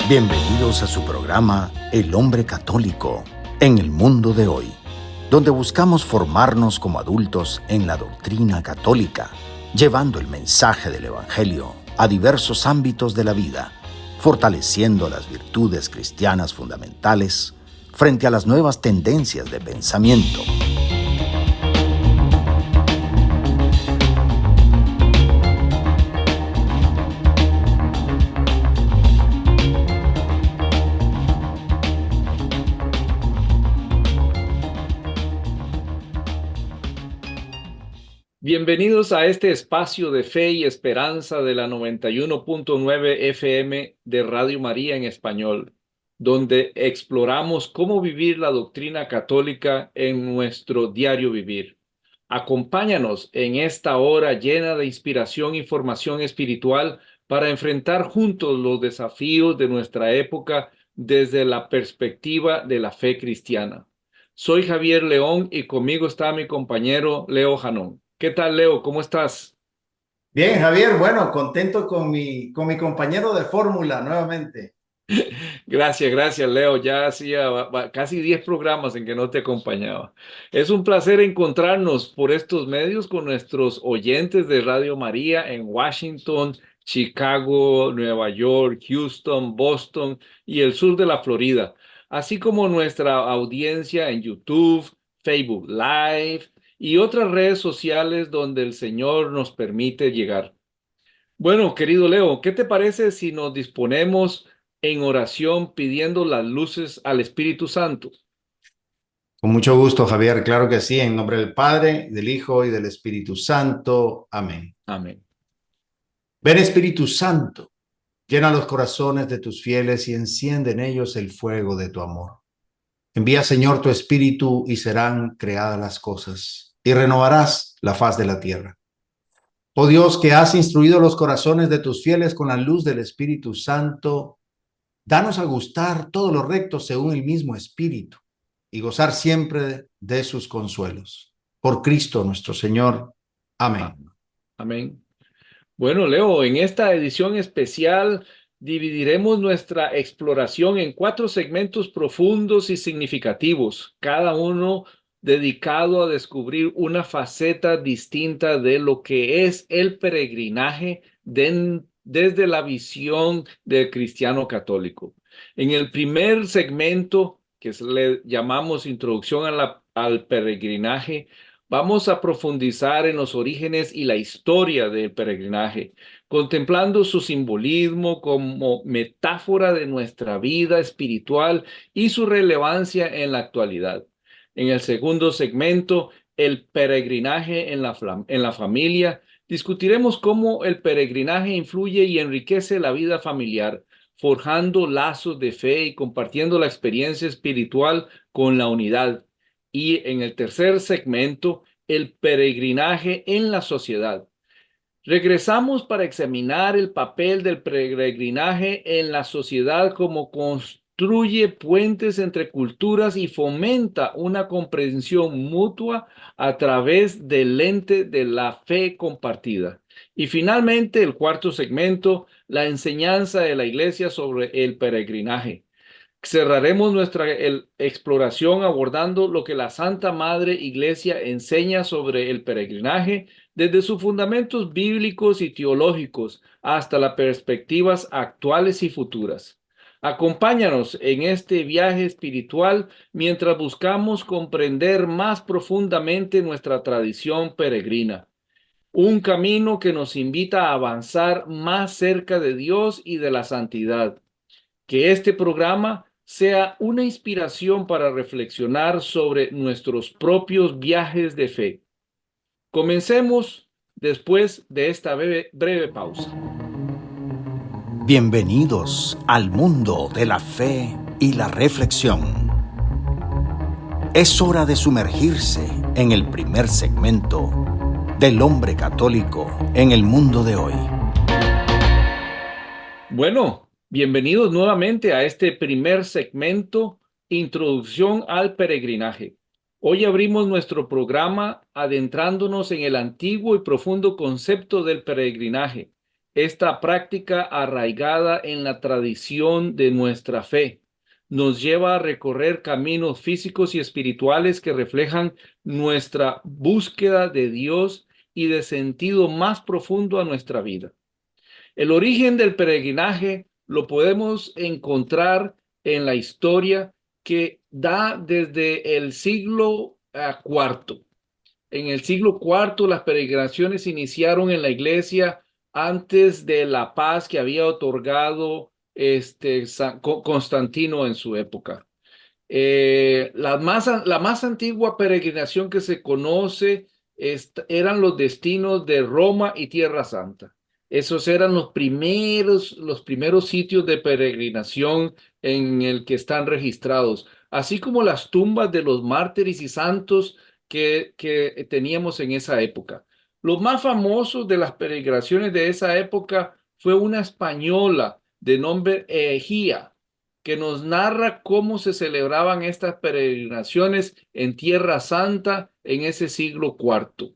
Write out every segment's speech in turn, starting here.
Bienvenidos a su programa El Hombre Católico en el mundo de hoy, donde buscamos formarnos como adultos en la doctrina católica, llevando el mensaje del Evangelio a diversos ámbitos de la vida, fortaleciendo las virtudes cristianas fundamentales frente a las nuevas tendencias de pensamiento. Bienvenidos a este espacio de fe y esperanza de la 91.9 FM de Radio María en español, donde exploramos cómo vivir la doctrina católica en nuestro diario vivir. Acompáñanos en esta hora llena de inspiración y formación espiritual para enfrentar juntos los desafíos de nuestra época desde la perspectiva de la fe cristiana. Soy Javier León y conmigo está mi compañero Leo Janón. ¿Qué tal, Leo? ¿Cómo estás? Bien, Javier, bueno, contento con mi compañero de fórmula nuevamente. Gracias, Leo. Ya hacía casi 10 programas en que no te acompañaba. Es un placer encontrarnos por estos medios con nuestros oyentes de Radio María en Washington, Chicago, Nueva York, Houston, Boston y el sur de la Florida, así como nuestra audiencia en YouTube, Facebook Live y otras redes sociales donde el Señor nos permite llegar. Bueno, querido Leo, ¿qué te parece si nos disponemos en oración pidiendo las luces al Espíritu Santo? Con mucho gusto, Javier, claro que sí, en nombre del Padre, del Hijo y del Espíritu Santo. Amén. Amén. Ven, Espíritu Santo, llena los corazones de tus fieles y enciende en ellos el fuego de tu amor. Envía, Señor, tu Espíritu y serán creadas las cosas y renovarás la faz de la tierra. Oh Dios, que has instruido los corazones de tus fieles con la luz del Espíritu Santo, danos a gustar todo lo recto según el mismo Espíritu y gozar siempre de sus consuelos. Por Cristo nuestro Señor. Amén. Amén. Bueno, Leo, en esta edición especial dividiremos nuestra exploración en 4 segmentos profundos y significativos, cada uno dedicado a descubrir una faceta distinta de lo que es el peregrinaje desde la visión del cristiano católico. En el primer segmento, que le llamamos Introducción al Peregrinaje, vamos a profundizar en los orígenes y la historia del peregrinaje, contemplando su simbolismo como metáfora de nuestra vida espiritual y su relevancia en la actualidad. En el segundo segmento, el peregrinaje en la familia, discutiremos cómo el peregrinaje influye y enriquece la vida familiar, forjando lazos de fe y compartiendo la experiencia espiritual con la unidad. Y en el tercer segmento, el peregrinaje en la sociedad. Regresamos para examinar el papel del peregrinaje en la sociedad como construye puentes entre culturas y fomenta una comprensión mutua a través del lente de la fe compartida. Y finalmente, el cuarto segmento, la enseñanza de la Iglesia sobre el peregrinaje. Cerraremos nuestra exploración abordando lo que la Santa Madre Iglesia enseña sobre el peregrinaje desde sus fundamentos bíblicos y teológicos hasta las perspectivas actuales y futuras. Acompáñanos en este viaje espiritual mientras buscamos comprender más profundamente nuestra tradición peregrina. Un camino que nos invita a avanzar más cerca de Dios y de la santidad. Que este programa sea una inspiración para reflexionar sobre nuestros propios viajes de fe. Comencemos después de esta breve pausa. Bienvenidos al mundo de la fe y la reflexión. Es hora de sumergirse en el primer segmento del hombre católico en el mundo de hoy. Bueno, bienvenidos nuevamente a este primer segmento, Introducción al Peregrinaje. Hoy abrimos nuestro programa adentrándonos en el antiguo y profundo concepto del peregrinaje, Esta práctica arraigada en la tradición de nuestra fe nos lleva a recorrer caminos físicos y espirituales que reflejan nuestra búsqueda de Dios y de sentido más profundo a nuestra vida. El origen del peregrinaje lo podemos encontrar en la historia que da desde el siglo IV. En el siglo IV las peregrinaciones iniciaron en la iglesia antes de la paz que había otorgado Constantino en su época. La más antigua peregrinación que se conoce eran los destinos de Roma y Tierra Santa. Esos eran los primeros sitios de peregrinación en el que están registrados, así como las tumbas de los mártires y santos que teníamos en esa época. Los más famosos de las peregrinaciones de esa época fue una española de nombre Egía, que nos narra cómo se celebraban estas peregrinaciones en Tierra Santa en ese siglo IV.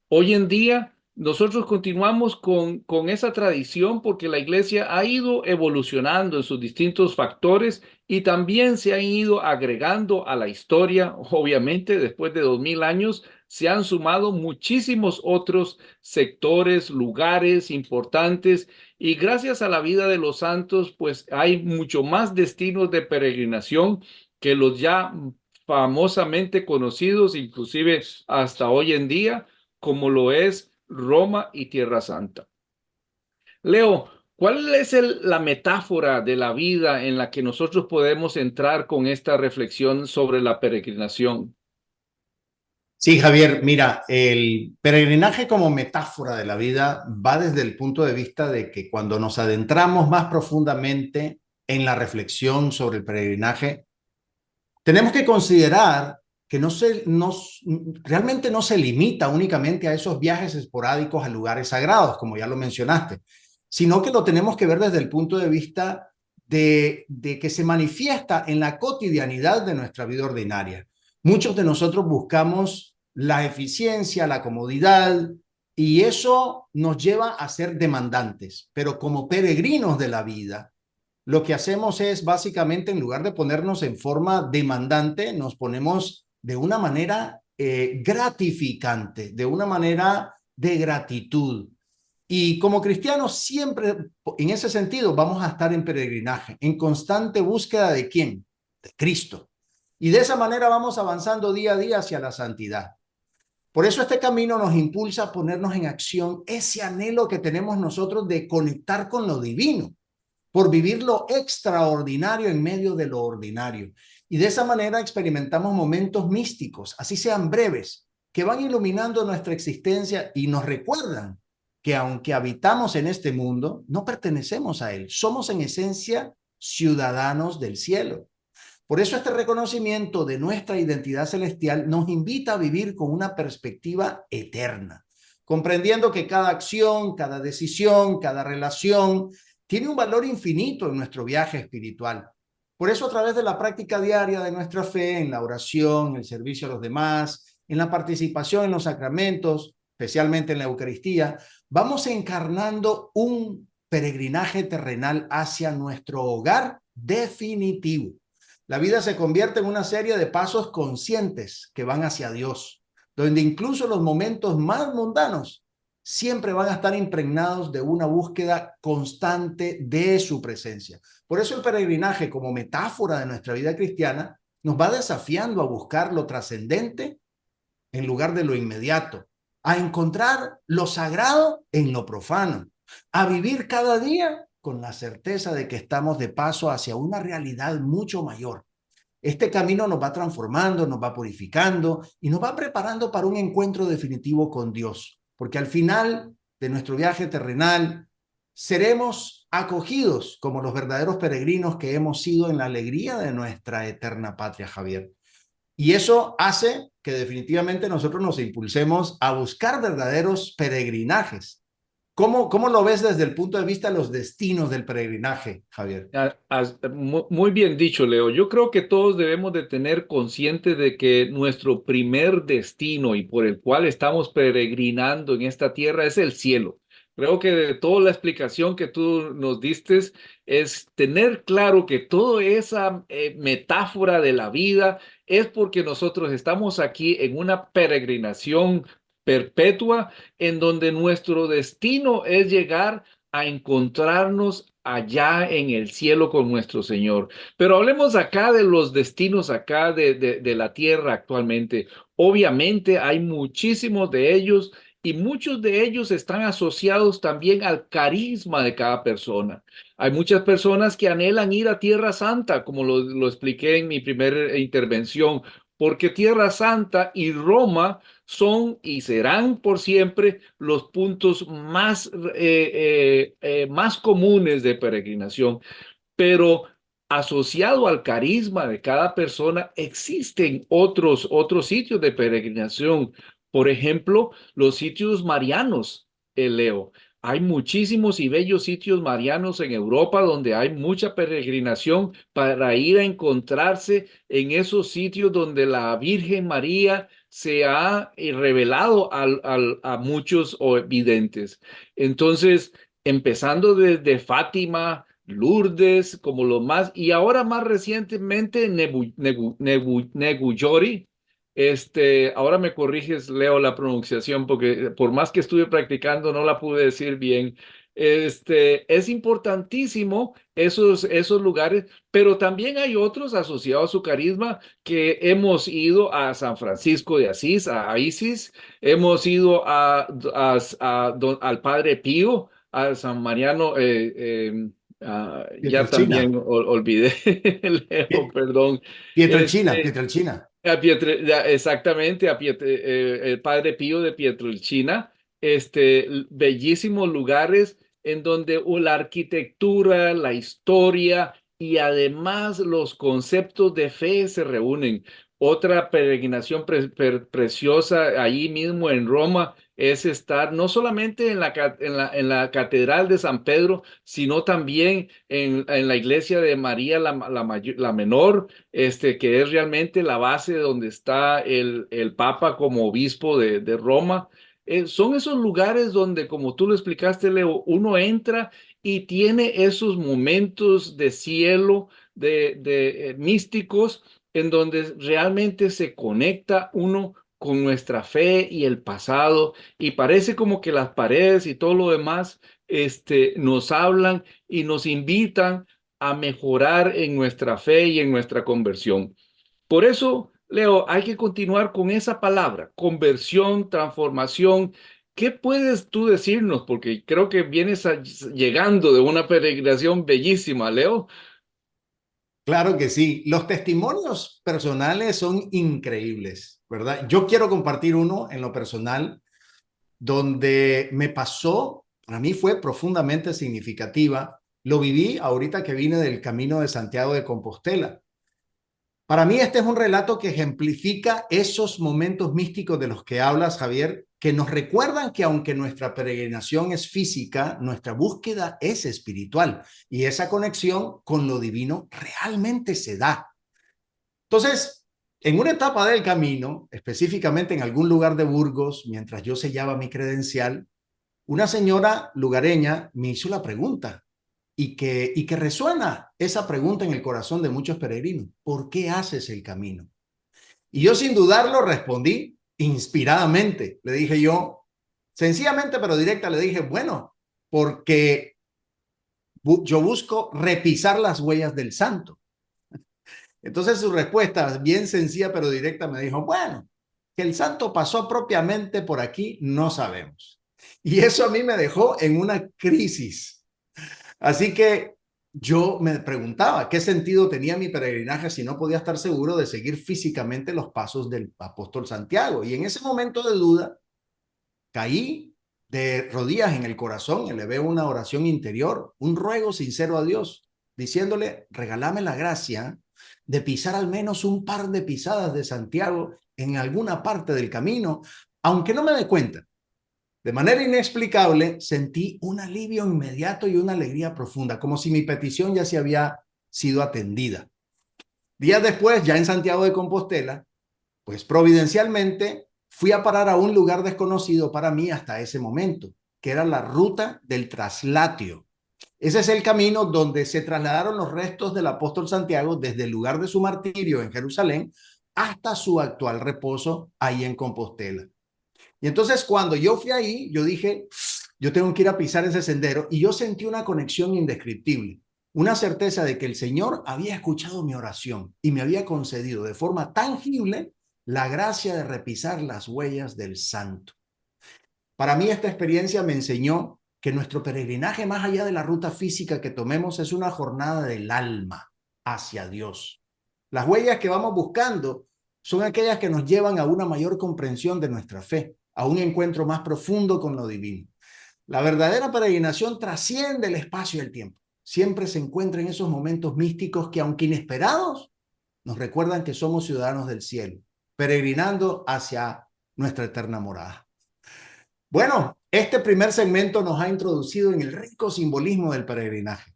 Hoy en día nosotros continuamos con esa tradición porque la iglesia ha ido evolucionando en sus distintos factores y también se han ido agregando a la historia. Obviamente, después de 2000 años, se han sumado muchísimos otros sectores, lugares importantes y gracias a la vida de los santos, pues hay mucho más destinos de peregrinación que los ya famosamente conocidos, inclusive hasta hoy en día, como lo es Roma y Tierra Santa. Leo, ¿cuál es la metáfora de la vida en la que nosotros podemos entrar con esta reflexión sobre la peregrinación? Sí, Javier, mira, el peregrinaje como metáfora de la vida va desde el punto de vista de que cuando nos adentramos más profundamente en la reflexión sobre el peregrinaje, tenemos que considerar que realmente no se limita únicamente a esos viajes esporádicos a lugares sagrados, como ya lo mencionaste, sino que lo tenemos que ver desde el punto de vista de que se manifiesta en la cotidianidad de nuestra vida ordinaria. Muchos de nosotros buscamos la eficiencia, la comodidad, y eso nos lleva a ser demandantes, pero como peregrinos de la vida, lo que hacemos es básicamente, en lugar de ponernos en forma demandante, nos ponemos de una manera gratificante, de una manera de gratitud. Y como cristianos siempre, en ese sentido, vamos a estar en peregrinaje, en constante búsqueda ¿de quién? De Cristo. Y de esa manera vamos avanzando día a día hacia la santidad. Por eso este camino nos impulsa a ponernos en acción ese anhelo que tenemos nosotros de conectar con lo divino, por vivir lo extraordinario en medio de lo ordinario. Y de esa manera experimentamos momentos místicos, así sean breves, que van iluminando nuestra existencia y nos recuerdan que aunque habitamos en este mundo, no pertenecemos a él. Somos en esencia ciudadanos del cielo. Por eso este reconocimiento de nuestra identidad celestial nos invita a vivir con una perspectiva eterna, comprendiendo que cada acción, cada decisión, cada relación tiene un valor infinito en nuestro viaje espiritual. Por eso, a través de la práctica diaria de nuestra fe, en la oración, en el servicio a los demás, en la participación en los sacramentos, especialmente en la Eucaristía, vamos encarnando un peregrinaje terrenal hacia nuestro hogar definitivo. La vida se convierte en una serie de pasos conscientes que van hacia Dios, donde incluso los momentos más mundanos siempre van a estar impregnados de una búsqueda constante de su presencia. Por eso el peregrinaje, como metáfora de nuestra vida cristiana, nos va desafiando a buscar lo trascendente en lugar de lo inmediato, a encontrar lo sagrado en lo profano, a vivir cada día con la certeza de que estamos de paso hacia una realidad mucho mayor. Este camino nos va transformando, nos va purificando y nos va preparando para un encuentro definitivo con Dios, porque al final de nuestro viaje terrenal seremos acogidos como los verdaderos peregrinos que hemos sido en la alegría de nuestra eterna patria, Javier. Y eso hace que definitivamente nosotros nos impulsemos a buscar verdaderos peregrinajes. ¿Cómo lo ves desde el punto de vista de los destinos del peregrinaje, Javier? Muy bien dicho, Leo. Yo creo que todos debemos de tener consciente de que nuestro primer destino y por el cual estamos peregrinando en esta tierra es el cielo. Creo que de toda la explicación que tú nos diste es tener claro que toda esa metáfora de la vida es porque nosotros estamos aquí en una peregrinación perpetua en donde nuestro destino es llegar a encontrarnos allá en el cielo con nuestro Señor. Pero hablemos acá de los destinos acá de la tierra actualmente. Obviamente hay muchísimos de ellos y muchos de ellos están asociados también al carisma de cada persona. Hay muchas personas que anhelan ir a Tierra Santa, como lo expliqué en mi primera intervención, porque Tierra Santa y Roma son y serán por siempre los puntos más comunes de peregrinación. Pero asociado al carisma de cada persona, existen otros sitios de peregrinación. Por ejemplo, los sitios marianos, Leo. Hay muchísimos y bellos sitios marianos en Europa donde hay mucha peregrinación para ir a encontrarse en esos sitios donde la Virgen María se ha revelado a muchos videntes. Entonces, empezando desde Fátima, Lourdes, como lo más, y ahora más recientemente Negullori. Ahora me corriges, Leo, la pronunciación, porque por más que estuve practicando, no la pude decir bien. Es importantísimo esos lugares, pero también hay otros asociados a su carisma que hemos ido a San Francisco de Asís, a Isis, hemos ido al Padre Pío, a San Mariano, ya Pietrelcina, también olvidé, Leo, Pie- perdón. Pietrelcina, Este, Pietrelcina. exactamente, el Padre Pío de Pietrelcina, bellísimos lugares en donde la arquitectura, la historia y además los conceptos de fe se reúnen. Otra peregrinación preciosa allí mismo en Roma es estar no solamente en la Catedral de San Pedro, sino también en la iglesia de María la Menor, que es realmente la base donde está el Papa como obispo de Roma. Son esos lugares donde, como tú lo explicaste, Leo, uno entra y tiene esos momentos de cielo, de místicos, en donde realmente se conecta uno con nuestra fe y el pasado, y parece como que las paredes y todo lo demás, nos hablan y nos invitan a mejorar en nuestra fe y en nuestra conversión. Por eso, Leo, hay que continuar con esa palabra, conversión, transformación. ¿Qué puedes tú decirnos? Porque creo que vienes llegando de una peregrinación bellísima, Leo. Claro que sí. Los testimonios personales son increíbles, ¿verdad? Yo quiero compartir uno en lo personal donde me pasó, para mí fue profundamente significativa. Lo viví ahorita que vine del Camino de Santiago de Compostela. Para mí este es un relato que ejemplifica esos momentos místicos de los que hablas, Javier, que nos recuerdan que aunque nuestra peregrinación es física, nuestra búsqueda es espiritual y esa conexión con lo divino realmente se da. Entonces, en una etapa del camino, específicamente en algún lugar de Burgos, mientras yo sellaba mi credencial, una señora lugareña me hizo la pregunta y que resuena esa pregunta en el corazón de muchos peregrinos. ¿Por qué haces el camino? Y yo sin dudarlo respondí inspiradamente. Le dije yo, sencillamente pero directa, le dije, bueno, porque yo busco repisar las huellas del santo. Entonces su respuesta, bien sencilla pero directa, me dijo, bueno, que el santo pasó propiamente por aquí, no sabemos. Y eso a mí me dejó en una crisis. Así que yo me preguntaba qué sentido tenía mi peregrinaje si no podía estar seguro de seguir físicamente los pasos del apóstol Santiago. Y en ese momento de duda, caí de rodillas en el corazón, elevé una oración interior, un ruego sincero a Dios, diciéndole, regálame la gracia de pisar al menos un par de pisadas de Santiago en alguna parte del camino, aunque no me dé cuenta. De manera inexplicable, sentí un alivio inmediato y una alegría profunda, como si mi petición ya se había sido atendida. Días después, ya en Santiago de Compostela, pues providencialmente fui a parar a un lugar desconocido para mí hasta ese momento, que era la ruta del traslatio. Ese es el camino donde se trasladaron los restos del apóstol Santiago desde el lugar de su martirio en Jerusalén hasta su actual reposo ahí en Compostela. Y entonces cuando yo fui ahí, yo dije, yo tengo que ir a pisar ese sendero, y yo sentí una conexión indescriptible, una certeza de que el Señor había escuchado mi oración y me había concedido de forma tangible la gracia de repisar las huellas del santo. Para mí esta experiencia me enseñó que nuestro peregrinaje, más allá de la ruta física que tomemos, es una jornada del alma hacia Dios. Las huellas que vamos buscando son aquellas que nos llevan a una mayor comprensión de nuestra fe, a un encuentro más profundo con lo divino. La verdadera peregrinación trasciende el espacio y el tiempo. Siempre se encuentra en esos momentos místicos que, aunque inesperados, nos recuerdan que somos ciudadanos del cielo, peregrinando hacia nuestra eterna morada. Bueno, este primer segmento nos ha introducido en el rico simbolismo del peregrinaje,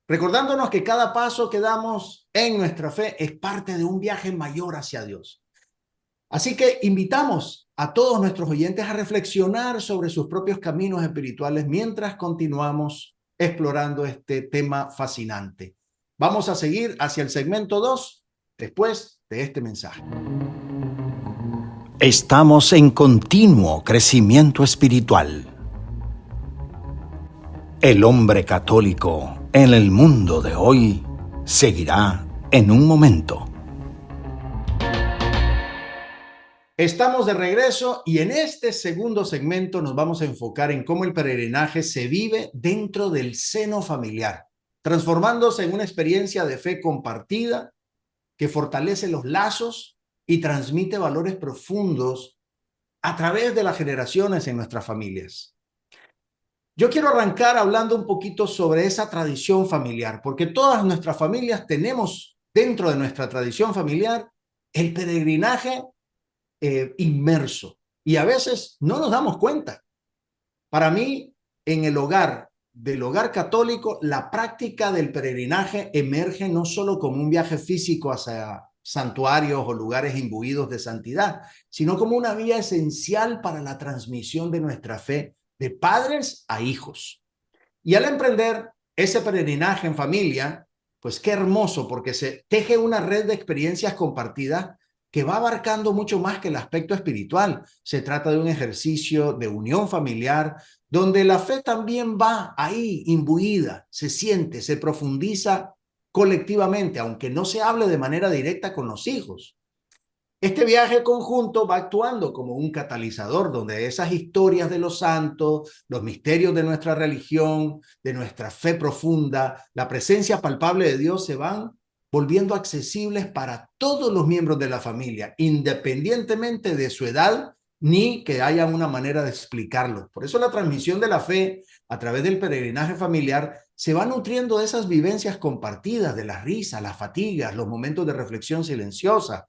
recordándonos que cada paso que damos en nuestra fe es parte de un viaje mayor hacia Dios. Así que invitamos a todos nuestros oyentes a reflexionar sobre sus propios caminos espirituales mientras continuamos explorando este tema fascinante. Vamos a seguir hacia el segmento 2 después de este mensaje. Estamos en continuo crecimiento espiritual. El hombre católico en el mundo de hoy seguirá en un momento. Estamos de regreso y en este segundo segmento nos vamos a enfocar en cómo el peregrinaje se vive dentro del seno familiar, transformándose en una experiencia de fe compartida que fortalece los lazos y transmite valores profundos a través de las generaciones en nuestras familias. Yo quiero arrancar hablando un poquito sobre esa tradición familiar, porque todas nuestras familias tenemos dentro de nuestra tradición familiar el peregrinaje inmerso, y a veces no nos damos cuenta. Para mí, en el hogar del hogar católico, la práctica del peregrinaje emerge no solo como un viaje físico hacia santuarios o lugares imbuidos de santidad, sino como una vía esencial para la transmisión de nuestra fe de padres a hijos. Y al emprender ese peregrinaje en familia, pues qué hermoso, porque se teje una red de experiencias compartidas que va abarcando mucho más que el aspecto espiritual. Se trata de un ejercicio de unión familiar, donde la fe también va ahí imbuida, se siente, se profundiza colectivamente, aunque no se hable de manera directa con los hijos. Este viaje conjunto va actuando como un catalizador donde esas historias de los santos, los misterios de nuestra religión, de nuestra fe profunda, la presencia palpable de Dios se van volviendo accesibles para todos los miembros de la familia, independientemente de su edad ni que haya una manera de explicarlo. Por eso la transmisión de la fe a través del peregrinaje familiar se va nutriendo de esas vivencias compartidas, de las risas, las fatigas, los momentos de reflexión silenciosa.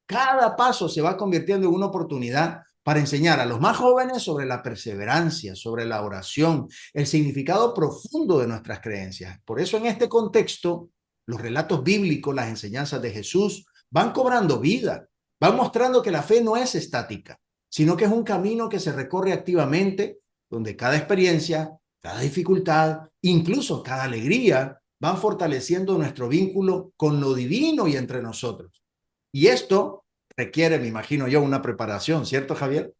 Cada paso se va convirtiendo en una oportunidad para enseñar a los más jóvenes sobre la perseverancia, sobre la oración, el significado profundo de nuestras creencias. Por eso en este contexto, los relatos bíblicos, las enseñanzas de Jesús van cobrando vida, van mostrando que la fe no es estática, sino que es un camino que se recorre activamente, donde cada experiencia, cada dificultad, incluso cada alegría, van fortaleciendo nuestro vínculo con lo divino y entre nosotros. Y esto requiere, me imagino yo, una preparación, ¿cierto, Javier?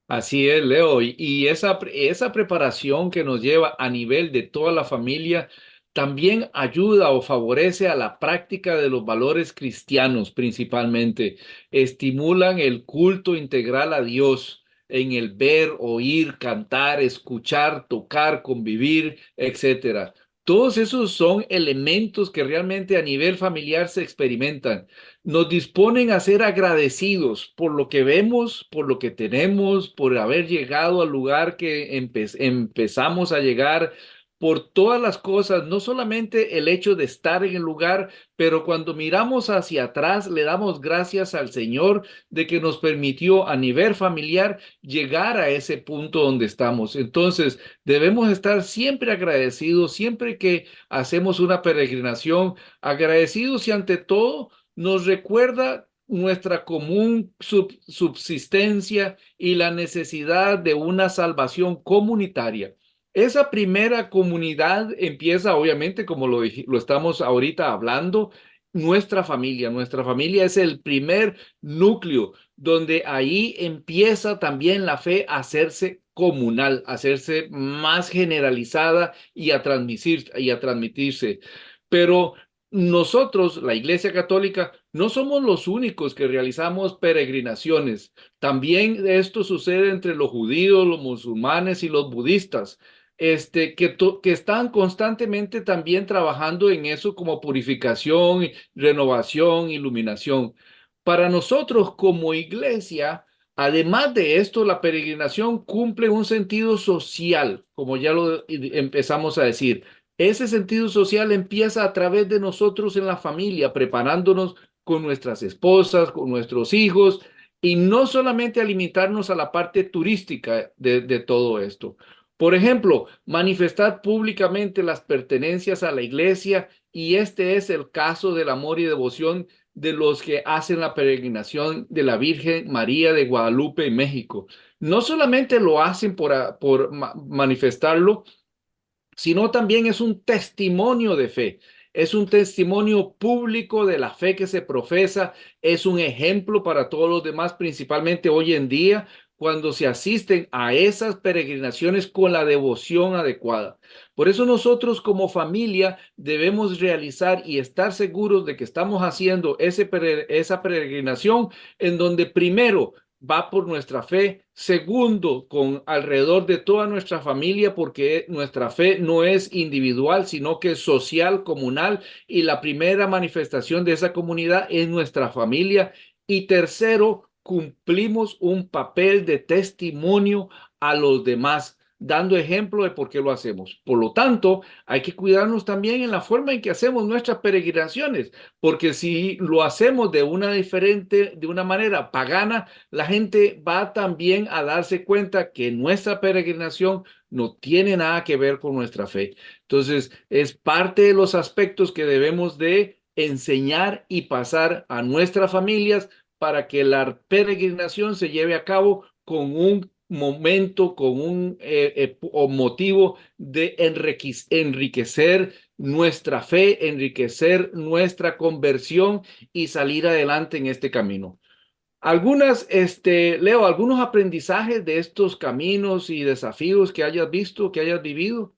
Así es, Leo. Y esa preparación que nos lleva a nivel de toda la familia también ayuda o favorece a la práctica de los valores cristianos principalmente. Estimulan el culto integral a Dios en el ver, oír, cantar, escuchar, tocar, convivir, etcétera. Todos esos son elementos que realmente a nivel familiar se experimentan. Nos disponen a ser agradecidos por lo que vemos, por lo que tenemos, por haber llegado al lugar que empezamos a llegar, por todas las cosas, no solamente el hecho de estar en el lugar, pero cuando miramos hacia atrás, le damos gracias al Señor de que nos permitió a nivel familiar llegar a ese punto donde estamos. Entonces, debemos estar siempre agradecidos, siempre que hacemos una peregrinación, agradecidos y ante todo, nos recuerda nuestra común subsistencia y la necesidad de una salvación comunitaria. Esa primera comunidad empieza, obviamente, como lo estamos ahorita hablando, nuestra familia. Nuestra familia es el primer núcleo donde ahí empieza también la fe a hacerse comunal, a hacerse más generalizada y a transmitirse. Pero nosotros, la Iglesia Católica, no somos los únicos que realizamos peregrinaciones. También esto sucede entre los judíos, los musulmanes y los budistas, que están constantemente también trabajando en eso como purificación, renovación, iluminación. Para nosotros como iglesia, además de esto, la peregrinación cumple un sentido social, como ya lo empezamos a decir. Ese sentido social empieza a través de nosotros en la familia, preparándonos con nuestras esposas, con nuestros hijos, y no solamente a limitarnos a la parte turística de todo esto. Por ejemplo, manifestar públicamente las pertenencias a la iglesia, y este es el caso del amor y devoción de los que hacen la peregrinación de la Virgen María de Guadalupe en México. No solamente lo hacen por manifestarlo, sino también es un testimonio de fe. Es un testimonio público de la fe que se profesa, es un ejemplo para todos los demás, principalmente hoy en día, cuando se asisten a esas peregrinaciones con la devoción adecuada. Por eso nosotros como familia debemos realizar y estar seguros de que estamos haciendo esa peregrinación en donde primero va por nuestra fe, segundo, con alrededor de toda nuestra familia, porque nuestra fe no es individual, sino que es social, comunal, y la primera manifestación de esa comunidad es nuestra familia. Y tercero, cumplimos un papel de testimonio a los demás, dando ejemplo de por qué lo hacemos. Por lo tanto, hay que cuidarnos también en la forma en que hacemos nuestras peregrinaciones, porque si lo hacemos de una manera pagana, la gente va también a darse cuenta que nuestra peregrinación no tiene nada que ver con nuestra fe. Entonces, es parte de los aspectos que debemos de enseñar y pasar a nuestras familias para que la peregrinación se lleve a cabo con un momento, con un motivo de enriquecer nuestra fe, enriquecer nuestra conversión y salir adelante en este camino. Leo, algunos aprendizajes de estos caminos y desafíos que hayas visto, que hayas vivido.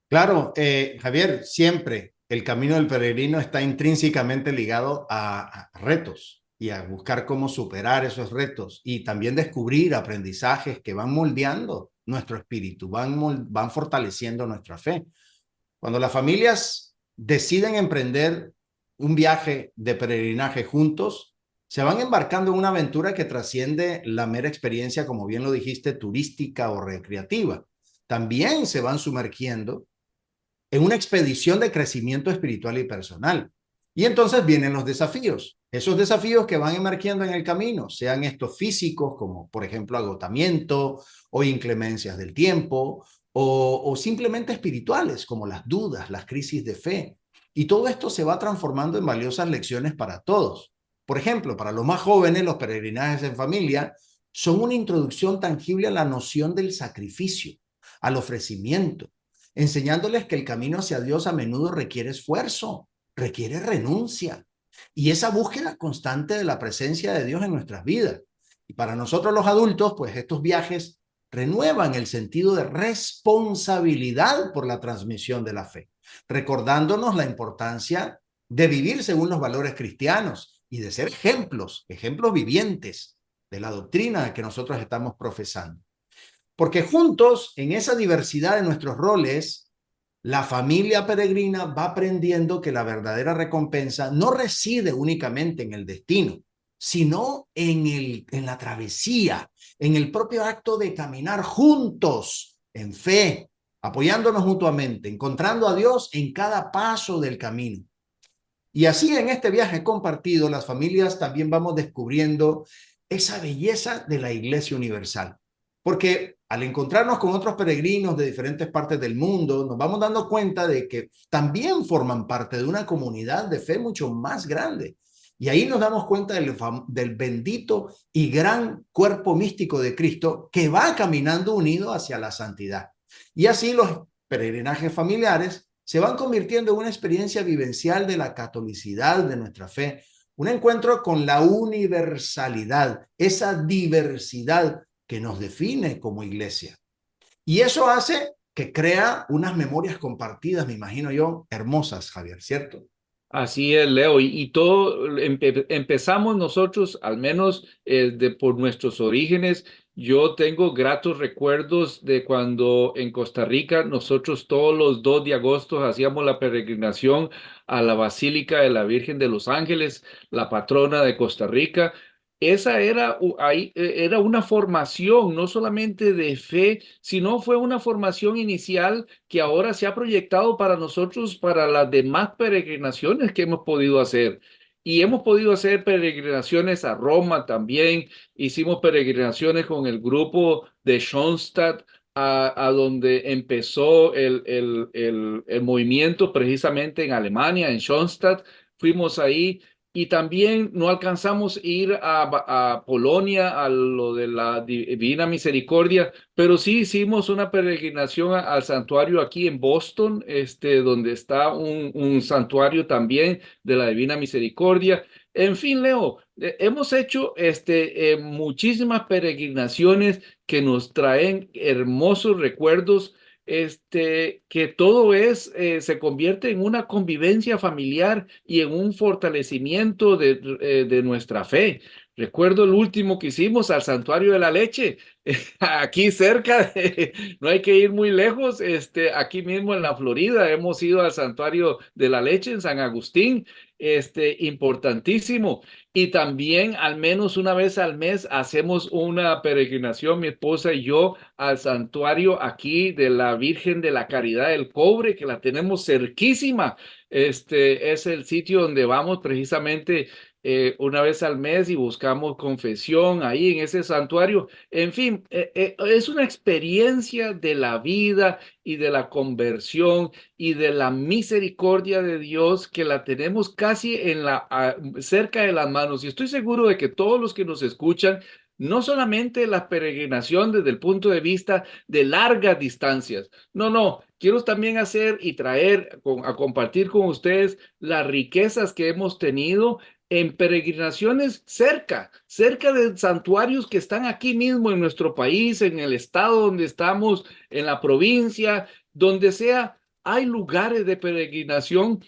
Claro, Javier, siempre el camino del peregrino está intrínsecamente ligado a retos y a buscar cómo superar esos retos y también descubrir aprendizajes que van moldeando nuestro espíritu, van fortaleciendo nuestra fe. Cuando las familias deciden emprender un viaje de peregrinaje juntos, se van embarcando en una aventura que trasciende la mera experiencia, como bien lo dijiste, turística o recreativa. También se van sumergiendo en una expedición de crecimiento espiritual y personal. Y entonces vienen los desafíos, esos desafíos que van emergiendo en el camino, sean estos físicos, como por ejemplo agotamiento o inclemencias del tiempo, o simplemente espirituales, como las dudas, las crisis de fe. Y todo esto se va transformando en valiosas lecciones para todos. Por ejemplo, para los más jóvenes, los peregrinajes en familia son una introducción tangible a la noción del sacrificio, al ofrecimiento, enseñándoles que el camino hacia Dios a menudo requiere esfuerzo, requiere renuncia y esa búsqueda constante de la presencia de Dios en nuestras vidas. Y para nosotros los adultos, pues estos viajes renuevan el sentido de responsabilidad por la transmisión de la fe, recordándonos la importancia de vivir según los valores cristianos y de ser ejemplos vivientes de la doctrina que nosotros estamos profesando. Porque juntos, en esa diversidad de nuestros roles, la familia peregrina va aprendiendo que la verdadera recompensa no reside únicamente en el destino, sino en la travesía, en el propio acto de caminar juntos en fe, apoyándonos mutuamente, encontrando a Dios en cada paso del camino. Y así en este viaje compartido, las familias también vamos descubriendo esa belleza de la Iglesia Universal. Porque al encontrarnos con otros peregrinos de diferentes partes del mundo, nos vamos dando cuenta de que también forman parte de una comunidad de fe mucho más grande. Y ahí nos damos cuenta del bendito y gran cuerpo místico de Cristo que va caminando unido hacia la santidad. Y así los peregrinajes familiares se van convirtiendo en una experiencia vivencial de la catolicidad de nuestra fe, un encuentro con la universalidad, esa diversidad que nos define como iglesia. Y eso hace que crea unas memorias compartidas, me imagino yo, hermosas, Javier, ¿cierto? Así es, Leo, y todo empezamos nosotros, al menos por nuestros orígenes. Yo tengo gratos recuerdos de cuando en Costa Rica nosotros todos los 2 de agosto hacíamos la peregrinación a la Basílica de la Virgen de los Ángeles, la patrona de Costa Rica. Esa era, era una formación, no solamente de fe, sino fue una formación inicial que ahora se ha proyectado para nosotros, para las demás peregrinaciones que hemos podido hacer. Y hemos podido hacer peregrinaciones a Roma también. Hicimos peregrinaciones con el grupo de Schoenstatt, a donde empezó el movimiento precisamente en Alemania, en Schoenstatt. Fuimos ahí. Y también no alcanzamos a ir a Polonia, a lo de la Divina Misericordia, pero sí hicimos una peregrinación al santuario aquí en Boston, donde está un santuario también de la Divina Misericordia. En fin, Leo, hemos hecho muchísimas peregrinaciones que nos traen hermosos recuerdos, que todo se convierte en una convivencia familiar y en un fortalecimiento de nuestra fe. Recuerdo el último que hicimos al Santuario de la Leche, aquí cerca, no hay que ir muy lejos, aquí mismo en la Florida hemos ido al Santuario de la Leche en San Agustín, importantísimo. Y también al menos una vez al mes hacemos una peregrinación, mi esposa y yo, al santuario aquí de la Virgen de la Caridad del Cobre, que la tenemos cerquísima. Es el sitio donde vamos precisamente una vez al mes y buscamos confesión ahí en ese santuario. En fin, es una experiencia de la vida y de la conversión y de la misericordia de Dios que la tenemos casi cerca de las manos. Y estoy seguro de que todos los que nos escuchan, no solamente la peregrinación desde el punto de vista de largas distancias, no, quiero también hacer y traer a compartir con ustedes las riquezas que hemos tenido en peregrinaciones cerca de santuarios que están aquí mismo en nuestro país, en el estado donde estamos, en la provincia, donde sea. Hay lugares de peregrinación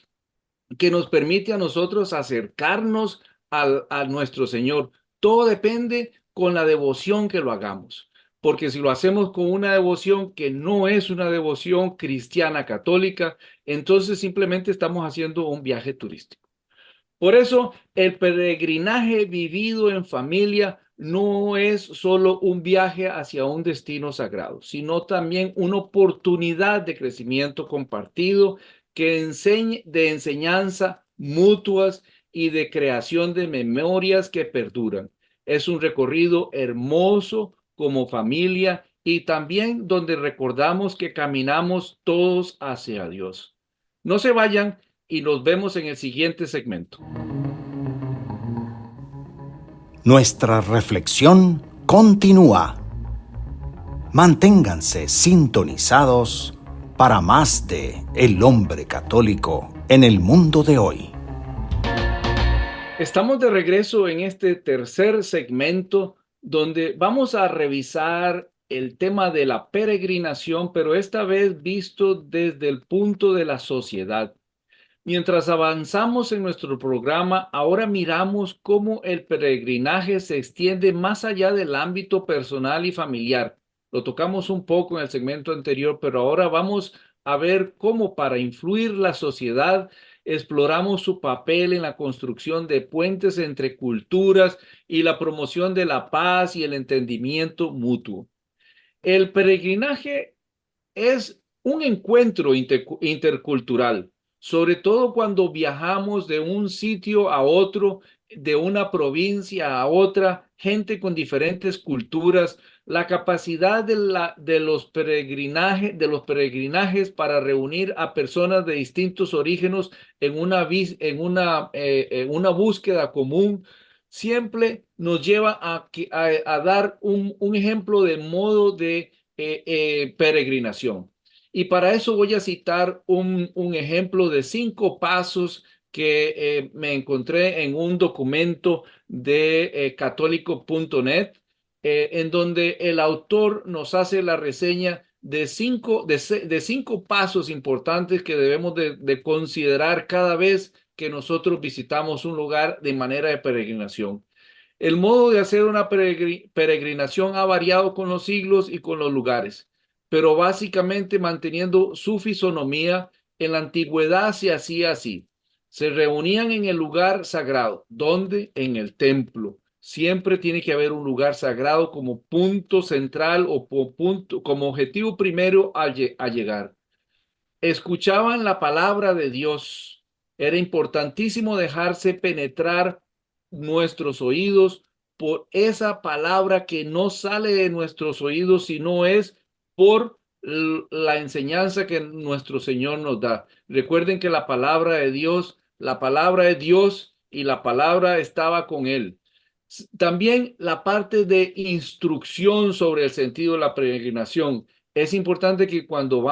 que nos permite a nosotros acercarnos a nuestro Señor. Todo depende con la devoción que lo hagamos. Porque si lo hacemos con una devoción que no es una devoción cristiana católica, entonces simplemente estamos haciendo un viaje turístico. Por eso, el peregrinaje vivido en familia no es solo un viaje hacia un destino sagrado, sino también una oportunidad de crecimiento compartido de enseñanza mutuas y de creación de memorias que perduran. Es un recorrido hermoso como familia y también donde recordamos que caminamos todos hacia Dios. No se vayan y nos vemos en el siguiente segmento. Nuestra reflexión continúa. Manténganse sintonizados para más de El Hombre Católico en el mundo de hoy. Estamos de regreso en este tercer segmento donde vamos a revisar el tema de la peregrinación, pero esta vez visto desde el punto de la sociedad. Mientras avanzamos en nuestro programa, ahora miramos cómo el peregrinaje se extiende más allá del ámbito personal y familiar. Lo tocamos un poco en el segmento anterior, pero ahora vamos a ver cómo para influir la sociedad exploramos su papel en la construcción de puentes entre culturas y la promoción de la paz y el entendimiento mutuo. El peregrinaje es un encuentro intercultural, sobre todo cuando viajamos de un sitio a otro, de una provincia a otra, gente con diferentes culturas. La capacidad de los peregrinajes para reunir a personas de distintos orígenes en una búsqueda común siempre nos lleva a dar un ejemplo de modo de peregrinación. Y para eso voy a citar un ejemplo de 5 pasos que me encontré en un documento de católico.net, en donde el autor nos hace la reseña de cinco pasos importantes que debemos de considerar cada vez que nosotros visitamos un lugar de manera de peregrinación. El modo de hacer una peregrinación ha variado con los siglos y con los lugares, pero básicamente manteniendo su fisonomía. En la antigüedad se hacía así. Se reunían en el lugar sagrado. ¿Dónde? En el templo. Siempre tiene que haber un lugar sagrado como punto central o punto, como objetivo primero a llegar. Escuchaban la palabra de Dios. Era importantísimo dejarse penetrar nuestros oídos por esa palabra que no sale de nuestros oídos, sino es por la enseñanza que nuestro Señor nos da. Recuerden que la palabra de Dios y la palabra estaba con él. También la parte de instrucción sobre el sentido de la peregrinación. Es importante que cuando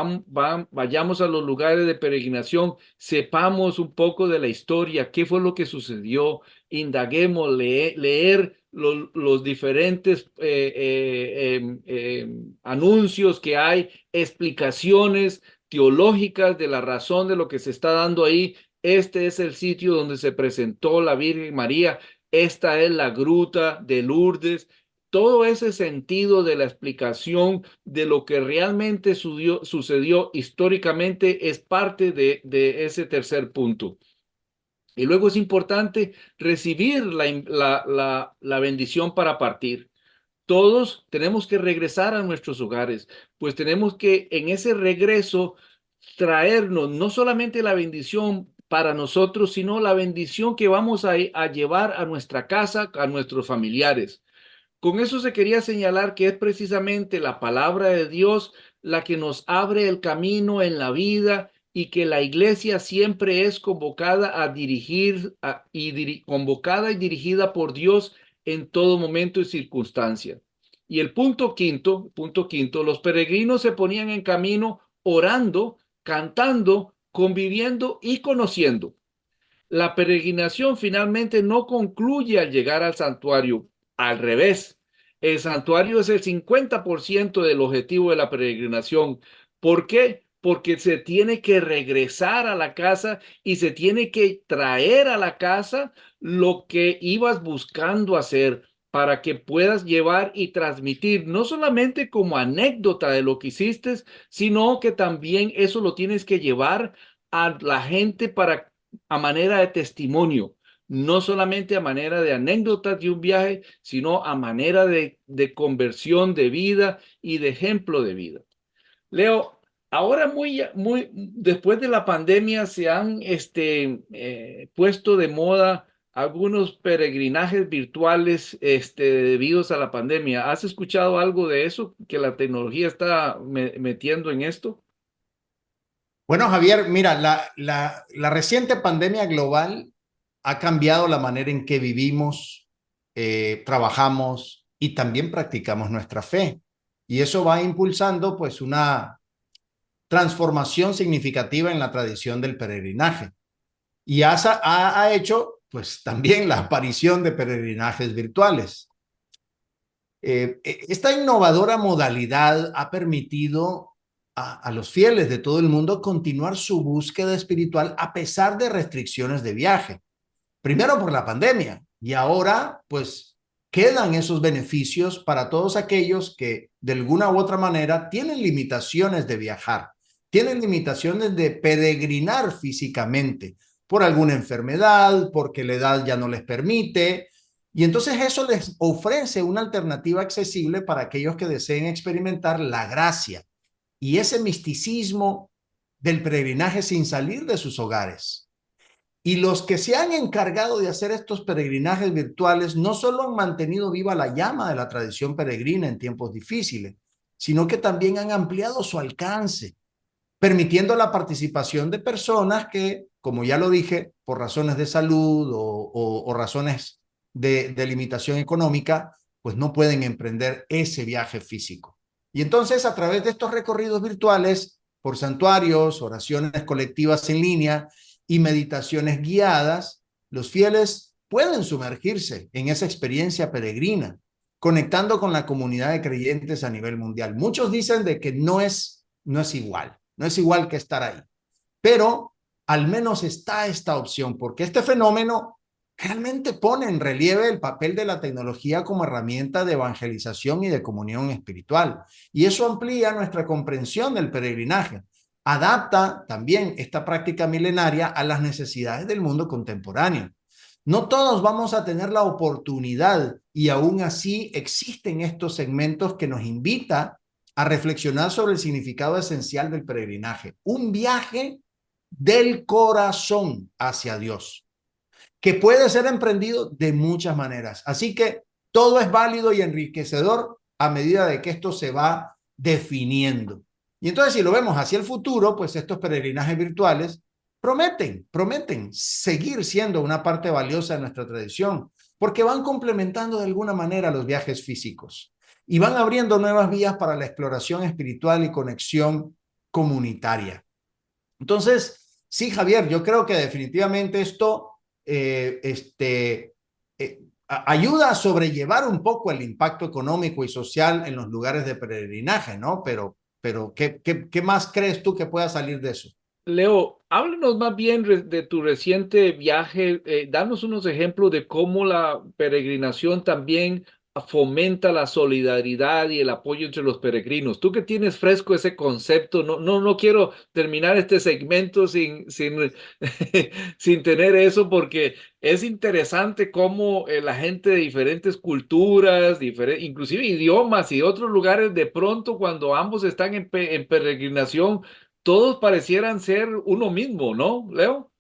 vayamos a los lugares de peregrinación sepamos un poco de la historia, qué fue lo que sucedió, indaguemos, leer los diferentes anuncios que hay, explicaciones teológicas de la razón de lo que se está dando ahí. Este es el sitio donde se presentó la Virgen María. Esta es la gruta de Lourdes. Todo ese sentido de la explicación de lo que realmente sucedió históricamente es parte de ese tercer punto. Y luego es importante recibir la bendición para partir. Todos tenemos que regresar a nuestros hogares, pues tenemos que en ese regreso traernos no solamente la bendición para nosotros, sino la bendición que vamos a llevar a nuestra casa, a nuestros familiares. Con eso se quería señalar que es precisamente la palabra de Dios la que nos abre el camino en la vida y que la iglesia siempre es convocada a convocada y dirigida por Dios en todo momento y circunstancia. Y el punto quinto, los peregrinos se ponían en camino orando, cantando, conviviendo y conociendo. La peregrinación finalmente no concluye al llegar al santuario. Al revés, el santuario es el 50% del objetivo de la peregrinación. ¿Por qué? Porque se tiene que regresar a la casa y se tiene que traer a la casa lo que ibas buscando hacer para que puedas llevar y transmitir, no solamente como anécdota de lo que hiciste, sino que también eso lo tienes que llevar a la gente a manera de testimonio, no solamente a manera de anécdotas de un viaje, sino a manera de conversión de vida y de ejemplo de vida. Leo, ahora después de la pandemia se han puesto de moda algunos peregrinajes virtuales debidos a la pandemia. ¿Has escuchado algo de eso que la tecnología está metiendo en esto? Bueno, Javier, mira, la reciente pandemia global ha cambiado la manera en que vivimos, trabajamos y también practicamos nuestra fe. Y eso va impulsando pues una transformación significativa en la tradición del peregrinaje. Y ha hecho pues también la aparición de peregrinajes virtuales. Esta innovadora modalidad ha permitido a los fieles de todo el mundo continuar su búsqueda espiritual a pesar de restricciones de viaje. Primero por la pandemia y ahora pues quedan esos beneficios para todos aquellos que de alguna u otra manera tienen limitaciones de viajar, tienen limitaciones de peregrinar físicamente por alguna enfermedad, porque la edad ya no les permite. Y entonces eso les ofrece una alternativa accesible para aquellos que deseen experimentar la gracia y ese misticismo del peregrinaje sin salir de sus hogares. Y los que se han encargado de hacer estos peregrinajes virtuales no solo han mantenido viva la llama de la tradición peregrina en tiempos difíciles, sino que también han ampliado su alcance, permitiendo la participación de personas que, como ya lo dije, por razones de salud o razones de limitación económica, pues no pueden emprender ese viaje físico. Y entonces, a través de estos recorridos virtuales, por santuarios, oraciones colectivas en línea y meditaciones guiadas, los fieles pueden sumergirse en esa experiencia peregrina, conectando con la comunidad de creyentes a nivel mundial. Muchos dicen de que no es igual que estar ahí, pero al menos está esta opción, porque este fenómeno realmente pone en relieve el papel de la tecnología como herramienta de evangelización y de comunión espiritual. Y eso amplía nuestra comprensión del peregrinaje. Adapta también esta práctica milenaria a las necesidades del mundo contemporáneo. No todos vamos a tener la oportunidad y aún así existen estos segmentos que nos invitan a reflexionar sobre el significado esencial del peregrinaje. Un viaje del corazón hacia Dios, que puede ser emprendido de muchas maneras. Así que todo es válido y enriquecedor a medida de que esto se va definiendo. Y entonces, si lo vemos hacia el futuro, pues estos peregrinajes virtuales prometen seguir siendo una parte valiosa de nuestra tradición, porque van complementando de alguna manera los viajes físicos y van abriendo nuevas vías para la exploración espiritual y conexión comunitaria. Entonces, sí, Javier, yo creo que definitivamente esto ayuda a sobrellevar un poco el impacto económico y social en los lugares de peregrinaje, ¿no? Pero ¿qué más crees tú que pueda salir de eso? Leo, háblanos más bien de tu reciente viaje. Danos unos ejemplos de cómo la peregrinación también fomenta la solidaridad y el apoyo entre los peregrinos. Tú que tienes fresco ese concepto, no quiero terminar este segmento sin tener eso, porque es interesante cómo la gente de diferentes culturas, inclusive idiomas y otros lugares, de pronto cuando ambos están en peregrinación, todos parecieran ser uno mismo, ¿no, Leo?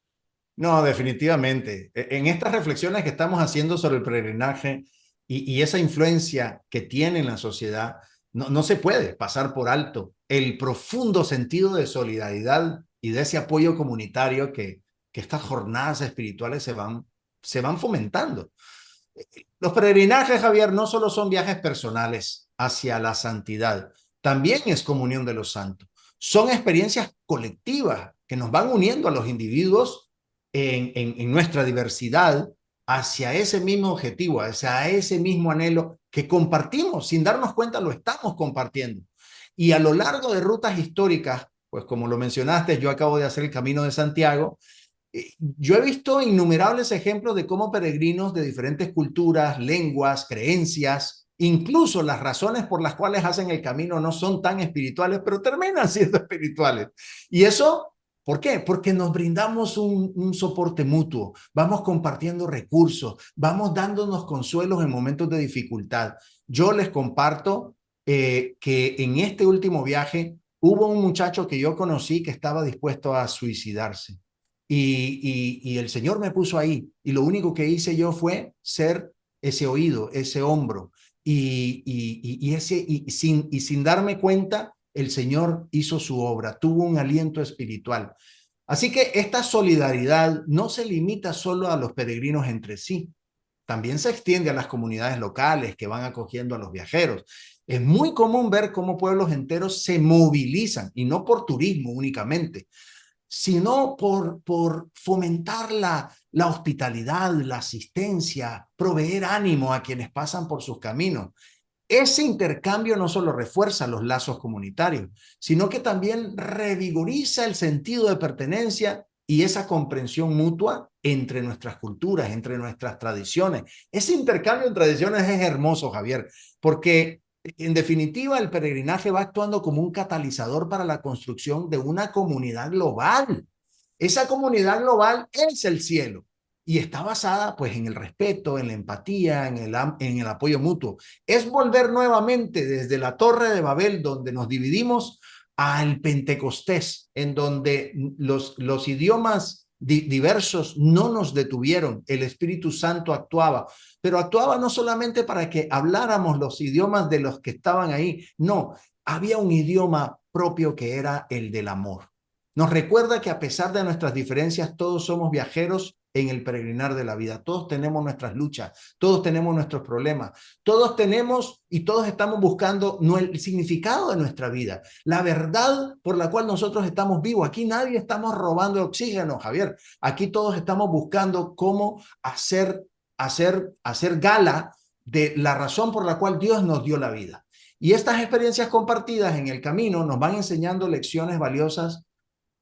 No, definitivamente. En estas reflexiones que estamos haciendo sobre el peregrinaje y esa influencia que tiene en la sociedad, no se puede pasar por alto el profundo sentido de solidaridad y de ese apoyo comunitario que estas jornadas espirituales se van fomentando. Los peregrinajes, Javier, no solo son viajes personales hacia la santidad, también es comunión de los santos. Son experiencias colectivas que nos van uniendo a los individuos en nuestra diversidad hacia ese mismo objetivo, hacia ese mismo anhelo que compartimos, sin darnos cuenta lo estamos compartiendo. Y a lo largo de rutas históricas, pues como lo mencionaste, yo acabo de hacer el Camino de Santiago. Yo he visto innumerables ejemplos de cómo peregrinos de diferentes culturas, lenguas, creencias, incluso las razones por las cuales hacen el camino no son tan espirituales, pero terminan siendo espirituales. Y eso, ¿por qué? Porque nos brindamos un soporte mutuo, vamos compartiendo recursos, vamos dándonos consuelos en momentos de dificultad. Yo les comparto que en este último viaje hubo un muchacho que yo conocí que estaba dispuesto a suicidarse. Y el Señor me puso ahí y lo único que hice yo fue ser ese oído, ese hombro sin darme cuenta el Señor hizo su obra, tuvo un aliento espiritual. Así que esta solidaridad no se limita solo a los peregrinos entre sí, también se extiende a las comunidades locales que van acogiendo a los viajeros. Es muy común ver cómo pueblos enteros se movilizan y no por turismo únicamente, sino por fomentar la hospitalidad, la asistencia, proveer ánimo a quienes pasan por sus caminos. Ese intercambio no solo refuerza los lazos comunitarios, sino que también revigoriza el sentido de pertenencia y esa comprensión mutua entre nuestras culturas, entre nuestras tradiciones. Ese intercambio de tradiciones es hermoso, Javier, porque en definitiva, el peregrinaje va actuando como un catalizador para la construcción de una comunidad global. Esa comunidad global es el cielo y está basada pues en el respeto, en la empatía, en el apoyo mutuo. Es volver nuevamente desde la Torre de Babel, donde nos dividimos, al Pentecostés, en donde los idiomas diversos no nos detuvieron, el Espíritu Santo actuaba, pero actuaba no solamente para que habláramos los idiomas de los que estaban ahí, no, había un idioma propio que era el del amor. Nos recuerda que a pesar de nuestras diferencias, todos somos viajeros en el peregrinar de la vida. Todos tenemos nuestras luchas, todos tenemos nuestros problemas, todos tenemos y todos estamos buscando el significado de nuestra vida, la verdad por la cual nosotros estamos vivos. Aquí nadie estamos robando oxígeno, Javier. Aquí todos estamos buscando cómo hacer gala de la razón por la cual Dios nos dio la vida. Y estas experiencias compartidas en el camino nos van enseñando lecciones valiosas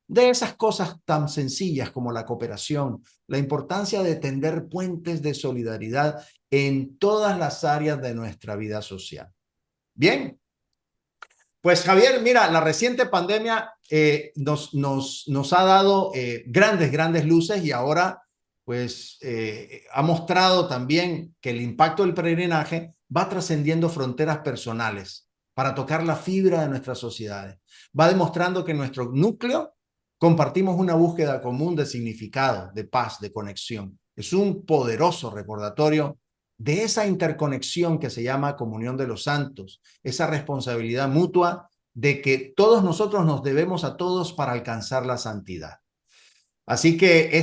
de esas cosas tan sencillas como la cooperación, la importancia de tender puentes de solidaridad en todas las áreas de nuestra vida social. Bien, pues Javier, mira, la reciente pandemia nos ha dado grandes luces y ahora pues ha mostrado también que el impacto del peregrinaje va trascendiendo fronteras personales para tocar la fibra de nuestras sociedades. Va demostrando que en nuestro núcleo compartimos una búsqueda común de significado, de paz, de conexión. Es un poderoso recordatorio de esa interconexión que se llama comunión de los santos, esa responsabilidad mutua de que todos nosotros nos debemos a todos para alcanzar la santidad. Así que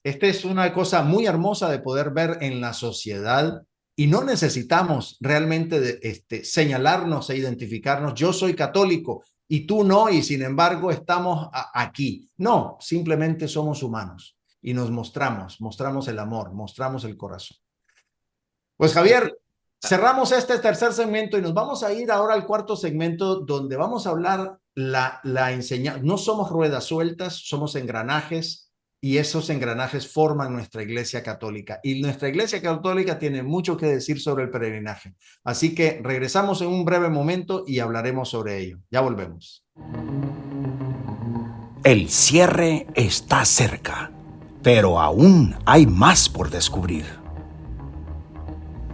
esta es una cosa muy hermosa de poder ver en la sociedad y no necesitamos realmente señalarnos e identificarnos. Yo soy católico y tú no, y sin embargo estamos aquí. No, simplemente somos humanos y nos mostramos el amor, mostramos el corazón. Pues Javier, cerramos este tercer segmento y nos vamos a ir ahora al cuarto segmento donde vamos a hablar la enseñanza. No somos ruedas sueltas, somos engranajes y esos engranajes forman nuestra Iglesia Católica. Y nuestra Iglesia Católica tiene mucho que decir sobre el peregrinaje. Así que regresamos en un breve momento y hablaremos sobre ello. Ya volvemos. El cierre está cerca, pero aún hay más por descubrir.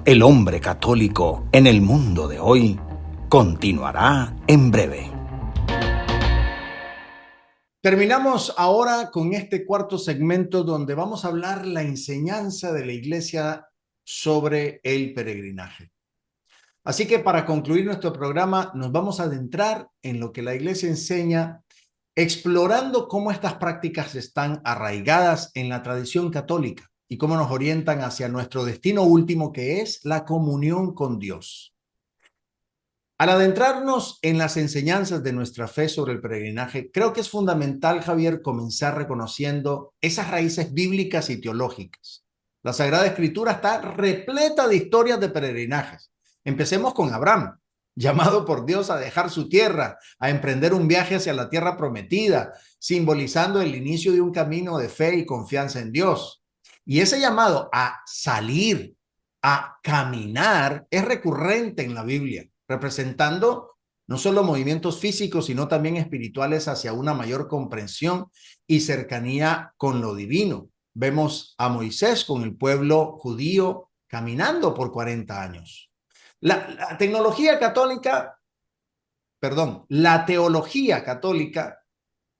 El hombre católico en el mundo de hoy continuará en breve. Terminamos ahora con este cuarto segmento donde vamos a hablar la enseñanza de la Iglesia sobre el peregrinaje. Así que para concluir nuestro programa nos vamos a adentrar en lo que la Iglesia enseña, explorando cómo estas prácticas están arraigadas en la tradición católica y cómo nos orientan hacia nuestro destino último, que es la comunión con Dios. Al adentrarnos en las enseñanzas de nuestra fe sobre el peregrinaje, creo que es fundamental, Javier, comenzar reconociendo esas raíces bíblicas y teológicas. La Sagrada Escritura está repleta de historias de peregrinajes. Empecemos con Abraham, llamado por Dios a dejar su tierra, a emprender un viaje hacia la tierra prometida, simbolizando el inicio de un camino de fe y confianza en Dios. Y ese llamado a salir, a caminar, es recurrente en la Biblia, representando no solo movimientos físicos, sino también espirituales hacia una mayor comprensión y cercanía con lo divino. Vemos a Moisés con el pueblo judío caminando por 40 años. La teología católica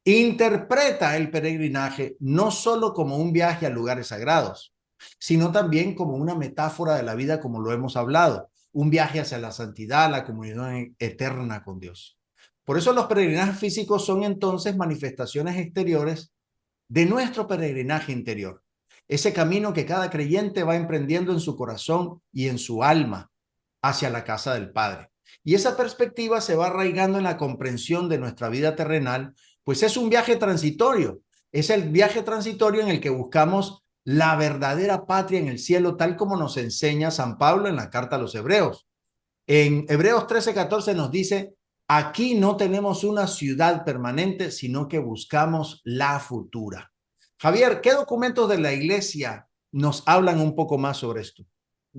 interpreta el peregrinaje no solo como un viaje a lugares sagrados, sino también como una metáfora de la vida, como lo hemos hablado, un viaje hacia la santidad, la comunión eterna con Dios. Por eso los peregrinajes físicos son entonces manifestaciones exteriores de nuestro peregrinaje interior, ese camino que cada creyente va emprendiendo en su corazón y en su alma hacia la casa del Padre. Y esa perspectiva se va arraigando en la comprensión de nuestra vida terrenal, pues es un viaje transitorio, es el viaje transitorio en el que buscamos la verdadera patria en el cielo, tal como nos enseña San Pablo en la carta a los Hebreos. En Hebreos 13:14 nos dice, aquí no tenemos una ciudad permanente, sino que buscamos la futura. Javier, ¿qué documentos de la Iglesia nos hablan un poco más sobre esto?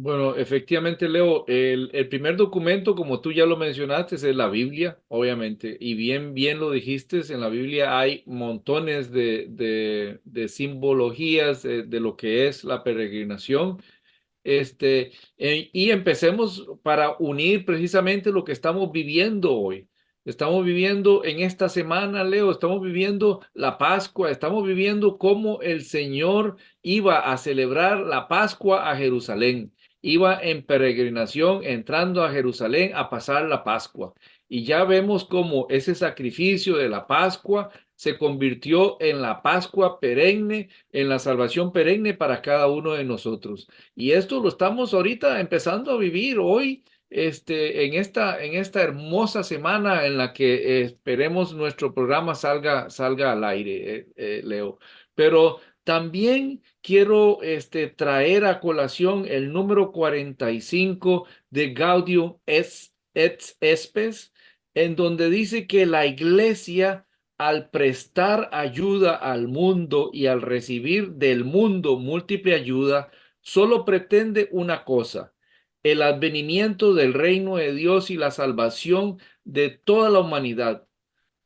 Bueno, efectivamente, Leo, el primer documento, como tú ya lo mencionaste, es la Biblia, obviamente, y bien lo dijiste, en la Biblia hay montones de simbologías de lo que es la peregrinación. Y empecemos para unir precisamente lo que estamos viviendo hoy. Estamos viviendo en esta semana, Leo, estamos viviendo la Pascua, estamos viviendo cómo el Señor iba a celebrar la Pascua a Jerusalén. Iba en peregrinación entrando a Jerusalén a pasar la Pascua. Y ya vemos cómo ese sacrificio de la Pascua se convirtió en la Pascua perenne, en la salvación perenne para cada uno de nosotros. Y esto lo estamos ahorita empezando a vivir hoy, en esta hermosa semana en la que esperemos nuestro programa salga al aire, Leo. Pero también quiero traer a colación el número 45 de Gaudium et Spes, en donde dice que la iglesia, al prestar ayuda al mundo y al recibir del mundo múltiple ayuda, solo pretende una cosa: el advenimiento del reino de Dios y la salvación de toda la humanidad.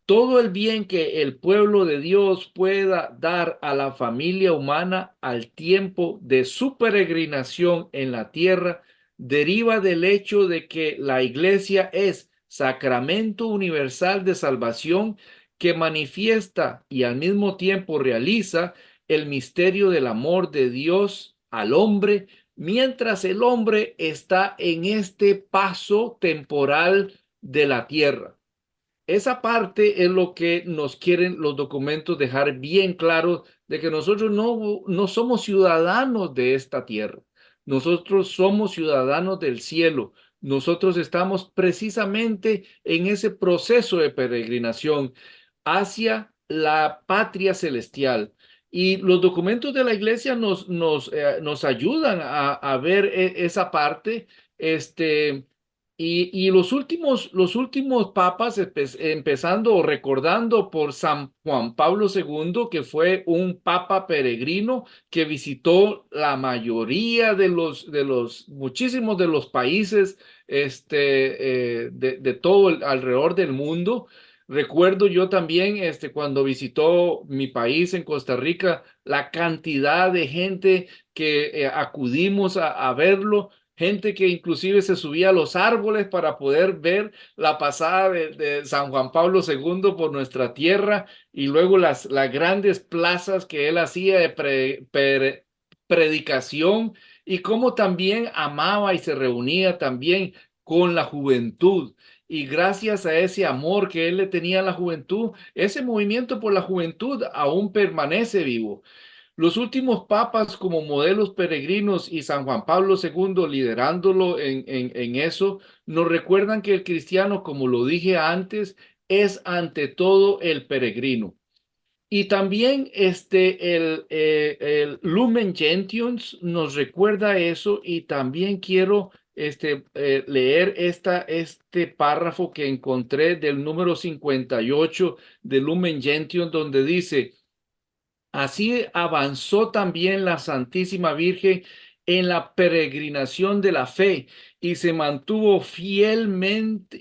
Todo el bien que el pueblo de Dios pueda dar a la familia humana al tiempo de su peregrinación en la tierra deriva del hecho de que la iglesia es sacramento universal de salvación que manifiesta y al mismo tiempo realiza el misterio del amor de Dios al hombre mientras el hombre está en este paso temporal de la tierra. Esa parte es lo que nos quieren los documentos dejar bien claro, de que nosotros no somos ciudadanos de esta tierra. Nosotros somos ciudadanos del cielo. Nosotros estamos precisamente en ese proceso de peregrinación hacia la patria celestial. Y los documentos de la iglesia nos ayudan a ver esa parte. Y los últimos papas, empezando o recordando por San Juan Pablo II, que fue un papa peregrino que visitó la mayoría muchísimos de los países de todo alrededor del mundo. Recuerdo yo también cuando visitó mi país en Costa Rica, la cantidad de gente que acudimos a verlo. Gente que inclusive se subía a los árboles para poder ver la pasada de San Juan Pablo II por nuestra tierra, y luego las grandes plazas que él hacía de predicación, y cómo también amaba y se reunía también con la juventud. Y gracias a ese amor que él le tenía a la juventud, ese movimiento por la juventud aún permanece vivo. Los últimos papas como modelos peregrinos y San Juan Pablo II liderándolo en eso, nos recuerdan que el cristiano, como lo dije antes, es ante todo el peregrino. Y también el Lumen Gentium nos recuerda eso, y también quiero leer este párrafo que encontré del número 58 de Lumen Gentium, donde dice: así avanzó también la Santísima Virgen en la peregrinación de la fe y mantuvo fielmente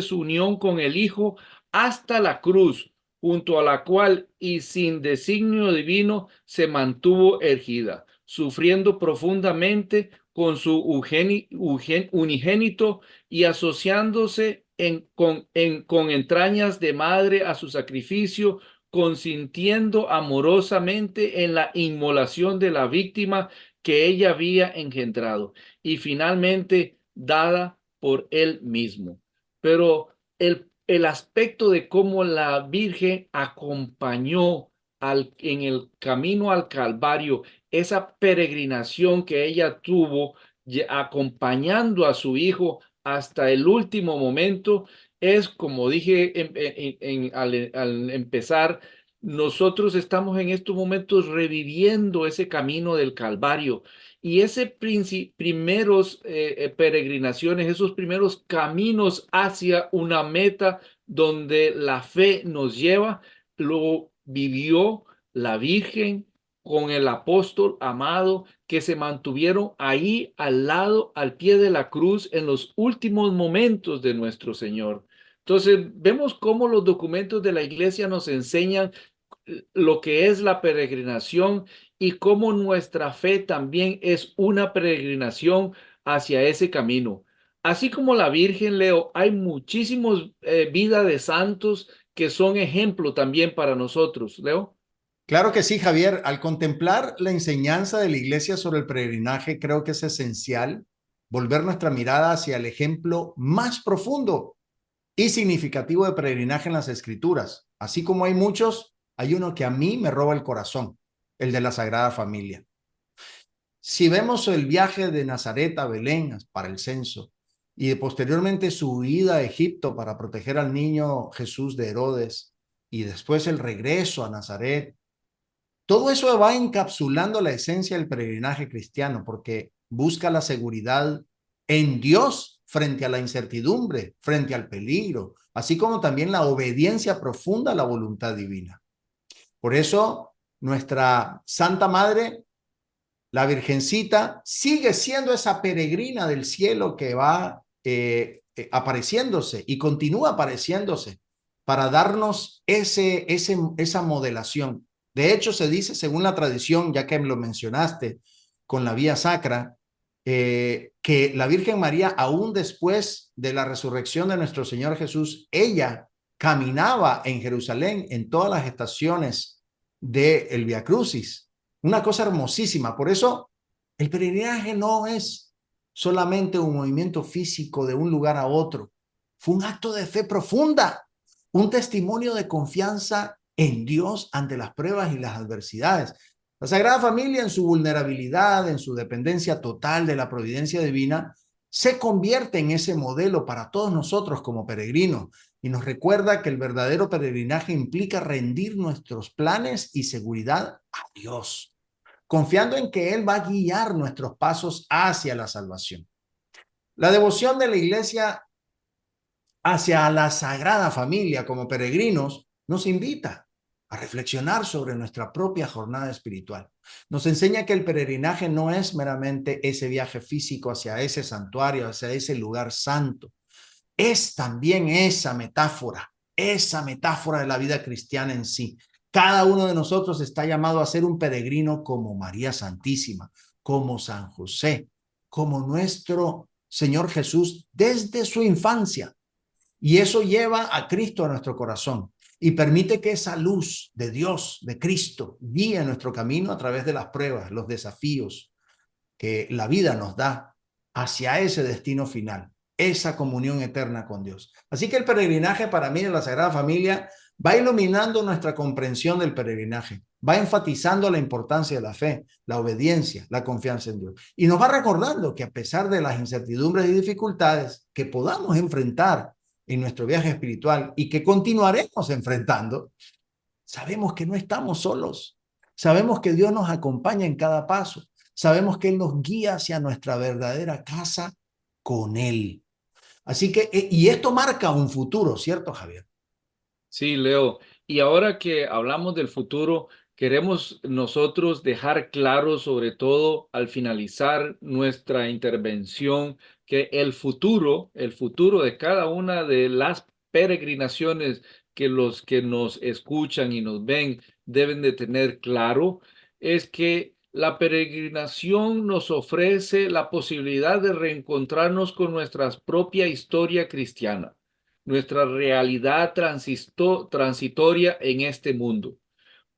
su unión con el Hijo hasta la cruz, junto a la cual y sin designio divino se mantuvo ergida, sufriendo profundamente con su unigénito y asociándose con entrañas de madre a su sacrificio, consintiendo amorosamente en la inmolación de la víctima que ella había engendrado y finalmente dada por él mismo. Pero el aspecto de cómo la Virgen acompañó en el camino al Calvario, esa peregrinación que ella tuvo acompañando a su hijo hasta el último momento, es, como dije al empezar, nosotros estamos en estos momentos reviviendo ese camino del Calvario, y primeros peregrinaciones, esos primeros caminos hacia una meta donde la fe nos lleva, lo vivió la Virgen con el apóstol amado, que se mantuvieron ahí al lado, al pie de la cruz, en los últimos momentos de nuestro Señor. Entonces, vemos cómo los documentos de la iglesia nos enseñan lo que es la peregrinación, y cómo nuestra fe también es una peregrinación hacia ese camino. Así como la Virgen, Leo, hay muchísimos vidas de santos que son ejemplo también para nosotros, Leo. Claro que sí, Javier. Al contemplar la enseñanza de la iglesia sobre el peregrinaje, creo que es esencial volver nuestra mirada hacia el ejemplo más profundo y significativo de peregrinaje en las Escrituras. Así como hay muchos, hay uno que a mí me roba el corazón, el de la Sagrada Familia. Si vemos el viaje de Nazaret a Belén para el censo y posteriormente su huida a Egipto para proteger al niño Jesús de Herodes y después el regreso a Nazaret, todo eso va encapsulando la esencia del peregrinaje cristiano porque busca la seguridad en Dios frente a la incertidumbre, frente al peligro, así como también la obediencia profunda a la voluntad divina. Por eso, nuestra Santa Madre, la Virgencita, sigue siendo esa peregrina del cielo que va apareciéndose y continúa apareciéndose para darnos esa modelación. De hecho, se dice, según la tradición, ya que lo mencionaste, con la vía sacra, que la Virgen María, aún después de la resurrección de nuestro Señor Jesús, ella caminaba en Jerusalén en todas las estaciones del Vía Crucis. Una cosa hermosísima. Por eso, el peregrinaje no es solamente un movimiento físico de un lugar a otro. Fue un acto de fe profunda, un testimonio de confianza en Dios ante las pruebas y las adversidades. La Sagrada Familia, en su vulnerabilidad, en su dependencia total de la providencia divina, se convierte en ese modelo para todos nosotros como peregrinos y nos recuerda que el verdadero peregrinaje implica rendir nuestros planes y seguridad a Dios, confiando en que Él va a guiar nuestros pasos hacia la salvación. La devoción de la Iglesia hacia la Sagrada Familia como peregrinos nos invita a reflexionar sobre nuestra propia jornada espiritual. Nos enseña que el peregrinaje no es meramente ese viaje físico hacia ese santuario, hacia ese lugar santo. Es también esa metáfora de la vida cristiana en sí. Cada uno de nosotros está llamado a ser un peregrino como María Santísima, como San José, como nuestro Señor Jesús desde su infancia. Y eso lleva a Cristo a nuestro corazón y permite que esa luz de Dios, de Cristo, guíe nuestro camino a través de las pruebas, los desafíos que la vida nos da hacia ese destino final, esa comunión eterna con Dios. Así que el peregrinaje para mí de la Sagrada Familia va iluminando nuestra comprensión del peregrinaje, va enfatizando la importancia de la fe, la obediencia, la confianza en Dios. Y nos va recordando que a pesar de las incertidumbres y dificultades que podamos enfrentar en nuestro viaje espiritual y que continuaremos enfrentando, sabemos que no estamos solos. Sabemos que Dios nos acompaña en cada paso. Sabemos que Él nos guía hacia nuestra verdadera casa con Él. Así que, y esto marca un futuro, ¿cierto, Javier? Sí, Leo. Y ahora que hablamos del futuro, queremos nosotros dejar claro, sobre todo al finalizar nuestra intervención, que el futuro de cada una de las peregrinaciones que los que nos escuchan y nos ven deben de tener claro, es que la peregrinación nos ofrece la posibilidad de reencontrarnos con nuestra propia historia cristiana, nuestra realidad transitoria en este mundo.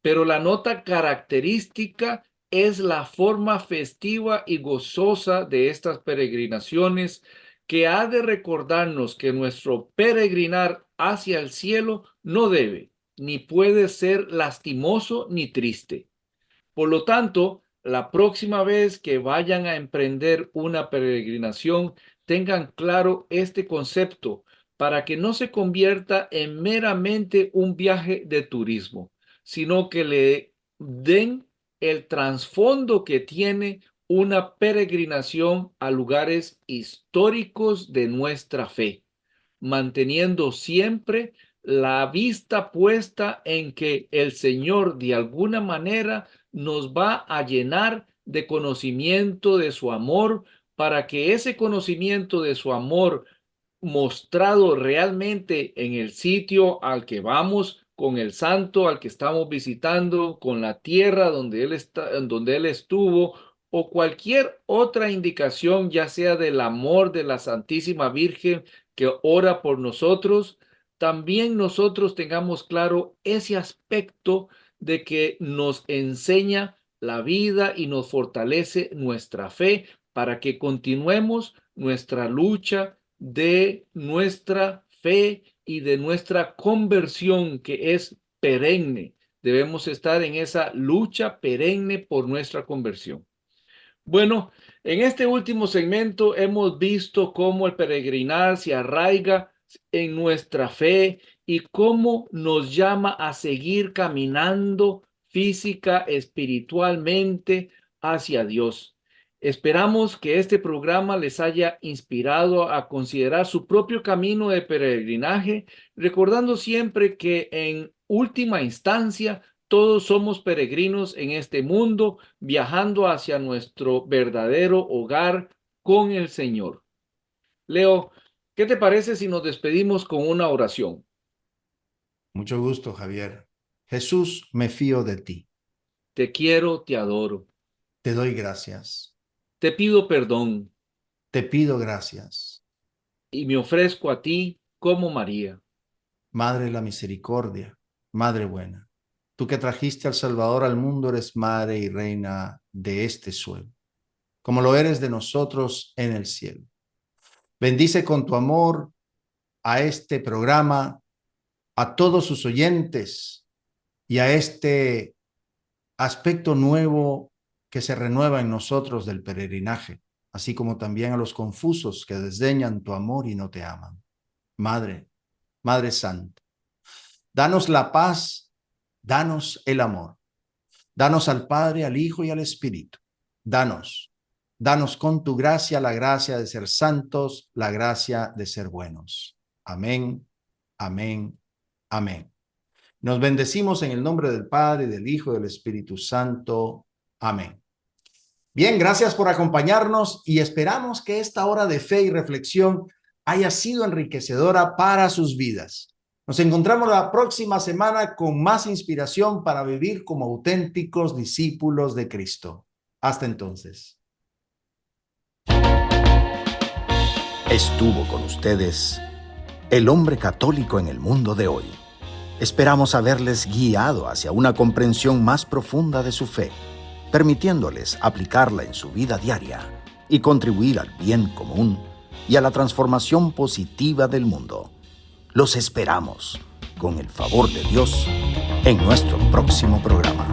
Pero la nota característica es la forma festiva y gozosa de estas peregrinaciones, que ha de recordarnos que nuestro peregrinar hacia el cielo no debe ni puede ser lastimoso ni triste. Por lo tanto, la próxima vez que vayan a emprender una peregrinación, tengan claro este concepto para que no se convierta en meramente un viaje de turismo, sino que le den el trasfondo que tiene una peregrinación a lugares históricos de nuestra fe, manteniendo siempre la vista puesta en que el Señor de alguna manera nos va a llenar de conocimiento de su amor, para que ese conocimiento de su amor mostrado realmente en el sitio al que vamos, con el santo al que estamos visitando, con la tierra donde él está, donde él estuvo, o cualquier otra indicación, ya sea del amor de la Santísima Virgen que ora por nosotros, también nosotros tengamos claro ese aspecto de que nos enseña la vida y nos fortalece nuestra fe para que continuemos nuestra lucha de nuestra fe y de nuestra conversión, que es perenne. Debemos estar en esa lucha perenne por nuestra conversión. Bueno, en este último segmento hemos visto cómo el peregrinar se arraiga en nuestra fe y cómo nos llama a seguir caminando física, espiritualmente hacia Dios. Esperamos que este programa les haya inspirado a considerar su propio camino de peregrinaje, recordando siempre que en última instancia todos somos peregrinos en este mundo, viajando hacia nuestro verdadero hogar con el Señor. Leo, ¿qué te parece si nos despedimos con una oración? Mucho gusto, Javier. Jesús, me fío de ti. Te quiero, te adoro. Te doy gracias. Te pido perdón Te pido gracias. y me ofrezco a ti como María. Madre de la misericordia, Madre buena, tú que trajiste al Salvador al mundo eres Madre y Reina de este suelo, como lo eres de nosotros en el cielo. Bendice con tu amor a este programa, a todos sus oyentes y a este aspecto nuevo que se renueva en nosotros del peregrinaje, así como también a los confusos que desdeñan tu amor y no te aman. Madre, Madre Santa, danos la paz, danos el amor, danos al Padre, al Hijo y al Espíritu. Danos con tu gracia la gracia de ser santos, la gracia de ser buenos. Amén, amén, amén. Nos bendecimos en el nombre del Padre, del Hijo y del Espíritu Santo. Amén. Bien, gracias por acompañarnos y esperamos que esta hora de fe y reflexión haya sido enriquecedora para sus vidas. Nos encontramos la próxima semana con más inspiración para vivir como auténticos discípulos de Cristo. Hasta entonces. Estuvo con ustedes el hombre católico en el mundo de hoy. Esperamos haberles guiado hacia una comprensión más profunda de su fe, permitiéndoles aplicarla en su vida diaria y contribuir al bien común y a la transformación positiva del mundo. Los esperamos, con el favor de Dios, en nuestro próximo programa.